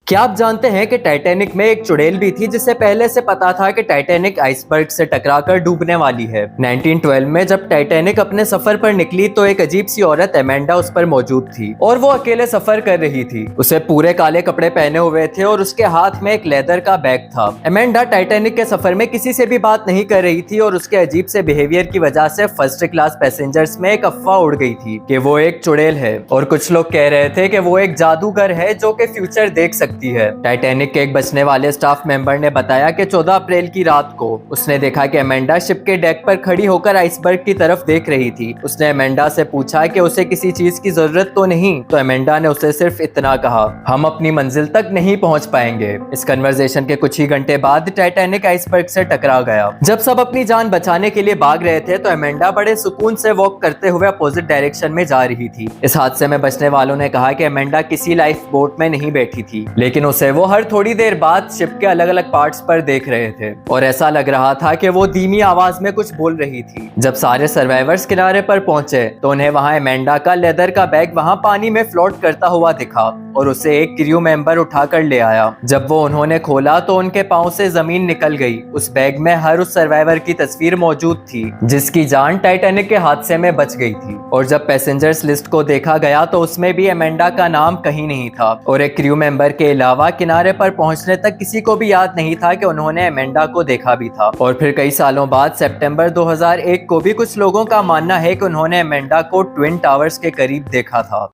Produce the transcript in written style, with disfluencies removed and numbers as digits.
क्या आप जानते हैं कि टाइटैनिक में एक चुड़ैल भी थी जिसे पहले से पता था कि टाइटैनिक आइसबर्ग से टकराकर डूबने वाली है। 1912 में जब टाइटैनिक अपने सफर पर निकली तो एक अजीब सी औरत एमेंडा उस पर मौजूद थी और वो अकेले सफर कर रही थी। उसे पूरे काले कपड़े पहने हुए थे और उसके हाथ में एक लेदर का बैग था। एमेंडा टाइटैनिक के सफर में किसी से भी बात नहीं कर रही थी और उसके अजीब से बिहेवियर की वजह से फर्स्ट क्लास पैसेंजर्स में एक अफवाह उड़ गई थी कि वो एक चुड़ैल है और कुछ लोग कह रहे थे कि वो एक जादूगर है जो कि फ्यूचर देख सकती है। टाइटैनिक के एक बचने वाले स्टाफ मेंबर ने बताया कि 14 अप्रैल की रात को उसने देखा कि एमेंडा शिप के डेक पर खड़ी होकर आइसबर्ग की तरफ देख रही थी। उसने एमेंडा से पूछा कि उसे किसी चीज की जरूरत तो नहीं, तो एमेंडा ने उसे सिर्फ इतना कहा, हम अपनी मंजिल तक नहीं पहुंच पाएंगे। इस कन्वर्सेशन के कुछ ही घंटे बाद टाइटैनिक आइसबर्ग से टकरा गया। जब सब अपनी जान बचाने के लिए भाग रहे थे तो एमेंडा बड़े सुकून से वॉक करते हुए अपोजिट डायरेक्शन में जा रही थी। इस हादसे में बचने वालों ने कहा कि एमेंडा किसी लाइफ बोट में नहीं बैठी थी, लेकिन उसे वो हर थोड़ी देर बाद शिप के अलग अलग पार्ट्स पर देख रहे थे और ऐसा लग रहा था कि वो धीमी आवाज में कुछ बोल रही थी। जब सारे सर्वाइवर्स किनारे पर पहुंचे तो उन्हें वहां एमेंडा का लेदर का बैग वहां पानी में फ्लोट करता हुआ दिखा और उसे एक क्रू मेंबर उठाकर ले आया। जब वो उन्होंने खोला तो उनके पांव से जमीन निकल गई। उस बैग में हर उस सर्वाइवर की तस्वीर मौजूद थी जिसकी जान टाइटैनिक के हादसे में बच गई थी। और जब पैसेंजर्स लिस्ट को देखा गया तो उसमें भी एमेंडा का नाम कहीं नहीं था और एक क्रू मेंबर के अलावा किनारे पर पहुंचने तक किसी को भी याद नहीं था कि उन्होंने एमेंडा को देखा भी था। और फिर कई सालों बाद सितंबर 2001 को भी कुछ लोगों का मानना है कि उन्होंने एमेंडा को ट्विन टावर्स के करीब देखा था।